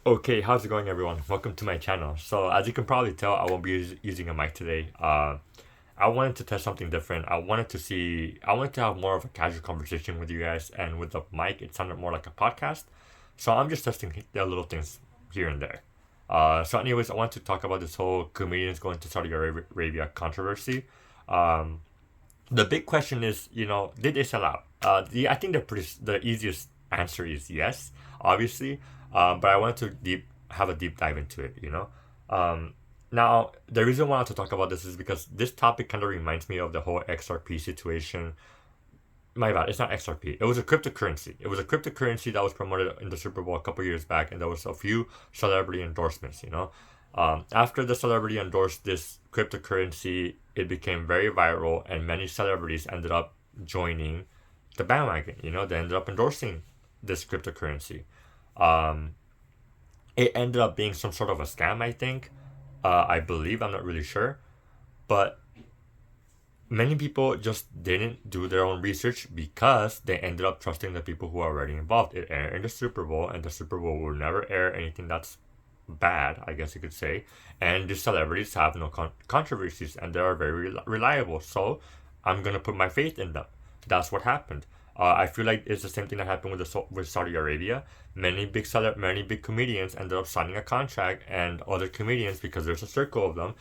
Okay, how's it going, everyone? Welcome to my channel. So, as you can probably tell, I won't be using a mic today. I wanted to test something different. I wanted to have more of a casual conversation with you guys, and with the mic, it sounded more like a podcast. So, I'm just testing the little things here and there. Anyways, I want to talk about this whole comedians going to Saudi Arabia controversy. Um, the big question is, did they sell out? I think the easiest answer is yes, obviously. But I wanted to have a deep dive into it. Um, Now the reason why I want to talk about this is because this topic kind of reminds me of the whole XRP situation. My bad, it's not XRP. It was a cryptocurrency. It was a cryptocurrency that was promoted in the Super Bowl a couple years back, and there was a few celebrity endorsements. After the celebrity endorsed this cryptocurrency, it became very viral, and many celebrities ended up joining the bandwagon. They ended up endorsing this cryptocurrency. Um, it ended up being some sort of a scam, I think. I believe, I'm not really sure, but many people just didn't do their own research because they ended up trusting the people who are already involved. It aired in the Super Bowl, and the Super Bowl will never air anything that's bad, I guess you could say. And the celebrities have no controversies, and they are very reliable. So I'm gonna put my faith in them. That's what happened. I feel like it's the same thing that happened with Saudi Arabia. Many big comedians ended up signing a contract, and other comedians, because there's a circle of them,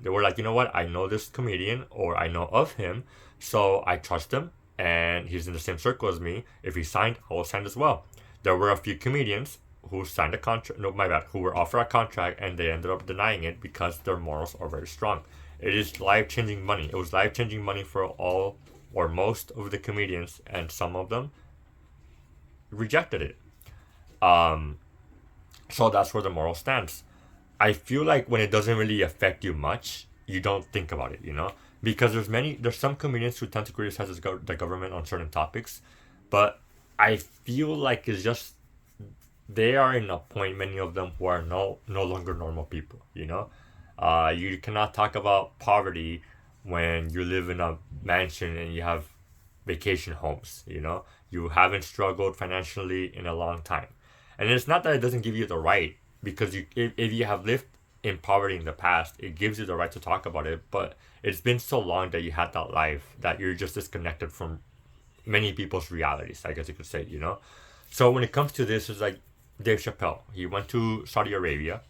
they were like, you know what? I know this comedian, or I know of him, so I trust him, and he's in the same circle as me. If he signed, I will sign as well. There were a few comedians who signed a contract. No, my bad. Who were offered a contract, and they ended up denying it because their morals are very strong. It is life changing money. It was life changing money for all or most of the comedians, and some of them rejected it. Um, so that's where the moral stands. I feel like when it doesn't really affect you much, you don't think about it, because there's some comedians who tend to criticize the government on certain topics, but I feel like it's just they are in a point, many of them, who are no longer normal people. You cannot talk about poverty when you live in a mansion and you have vacation homes. You haven't struggled financially in a long time, and it's not that it doesn't give you the right, because if you have lived in poverty in the past, it gives you the right to talk about it. But it's been so long that you had that life that you're just disconnected from many people's realities, I guess you could say. So when it comes to this, it's like Dave Chappelle. He went to Saudi Arabia,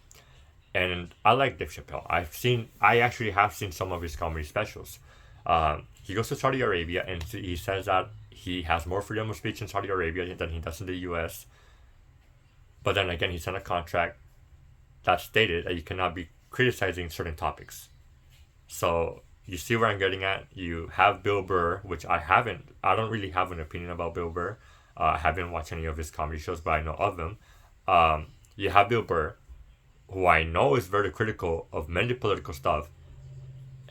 and I like Dave Chappelle. I actually have seen some of his comedy specials. He goes to Saudi Arabia, and he says that he has more freedom of speech in Saudi Arabia than he does in the U.S. But then again, he signed a contract that stated that you cannot be criticizing certain topics. So you see where I'm getting at. You have Bill Burr, which I haven't. I don't really have an opinion about Bill Burr. I haven't watched any of his comedy shows, but I know of them. You have Bill Burr, who I know is very critical of many political stuff.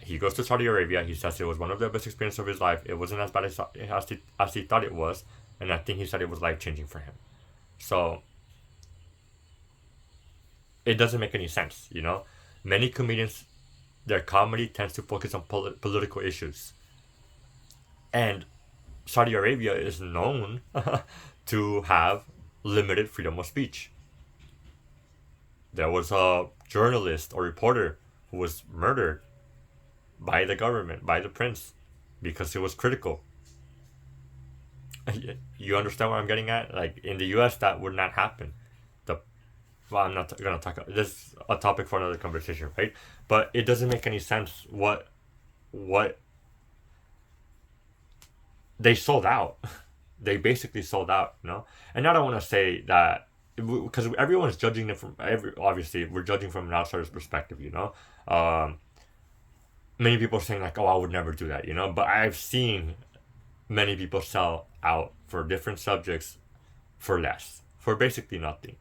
He goes to Saudi Arabia. He says it was one of the best experiences of his life. It wasn't as bad as he thought it was, and I think he said it was life changing for him. So it doesn't make any sense. Many comedians, their comedy tends to focus on political issues, and Saudi Arabia is known to have limited freedom of speech. There was a journalist or reporter who was murdered by the government, by the prince, because he was critical. You understand what I'm getting at? Like in the U.S., that would not happen. The Well, I'm not gonna talk. This is a topic for another conversation, right? But it doesn't make any sense what they sold out. They basically sold out. And I don't want to say that, because everyone's judging it from obviously we're judging from an outsider's perspective. Um, Many people are saying like, oh, I would never do that. But I've seen many people sell out for different subjects for less, for basically nothing.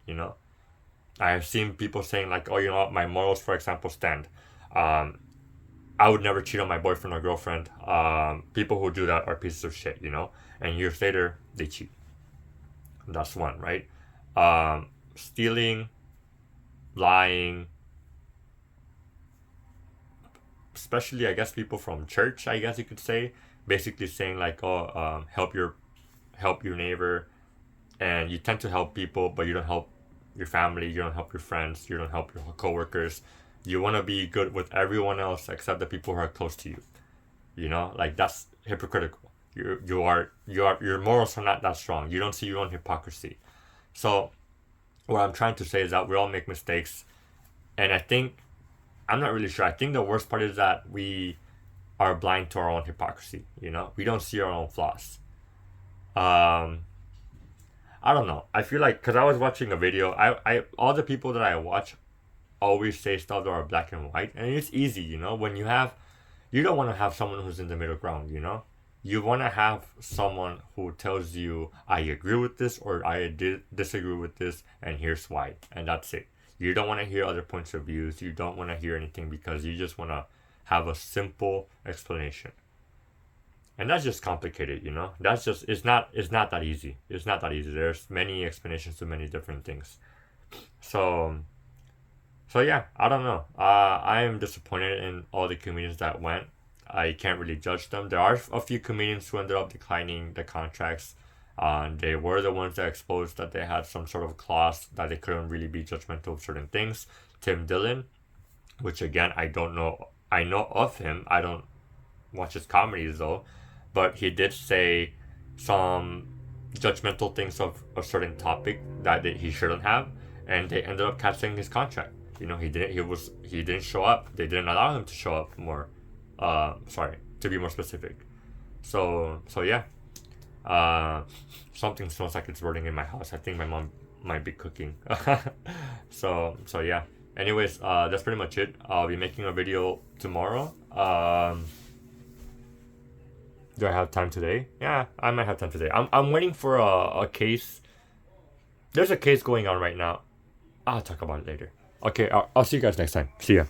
I have seen people saying like, oh, you know what, my morals, for example, stand. Um, I would never cheat on my boyfriend or girlfriend. People who do that are pieces of shit. And years later, they cheat. That's one, right? Stealing, lying, especially, I guess, people from church, I guess you could say, basically saying like, oh, help your neighbor, and you tend to help people, but you don't help your family, you don't help your friends, you don't help your coworkers. You want to be good with everyone else except the people who are close to you. You know, like that's hypocritical. Your morals are not that strong. You don't see your own hypocrisy. So what I'm trying to say is that we all make mistakes, and I think I'm not really sure. I think the worst part is that we are blind to our own hypocrisy. You know, we don't see our own flaws. Um, I don't know. I feel like because I was watching a video, I all the people that I watch always say stuff that are black and white, and it's easy. You know, when you don't want to have someone who's in the middle ground. You know, you want to have someone who tells you, I agree with this or I disagree with this, and here's why, and that's it. You don't want to hear other points of views. You don't want to hear anything because you just want to have a simple explanation. And that's just complicated, you know. That's just it's not that easy. It's not that easy. There's many explanations to many different things. So yeah, I don't know. I am disappointed in all the comedians that went. I can't really judge them. There are a few comedians who ended up declining the contracts. They were the ones that exposed that they had some sort of clause that they couldn't really be judgmental of certain things. Tim Dillon, which again I don't know. I know of him. I don't watch his comedies though, but he did say some judgmental things of a certain topic that he shouldn't have, and they ended up canceling his contract. You know, he didn't show up. They didn't allow him to show up more. Sorry, to be more specific. So yeah. Something smells like it's burning in my house. I think my mom might be cooking. So yeah. Anyways, that's pretty much it. I'll be making a video tomorrow. Do I have time today? Yeah, I might have time today. I'm waiting for a case. There's a case going on right now. I'll talk about it later. Okay, I'll see you guys next time. See ya.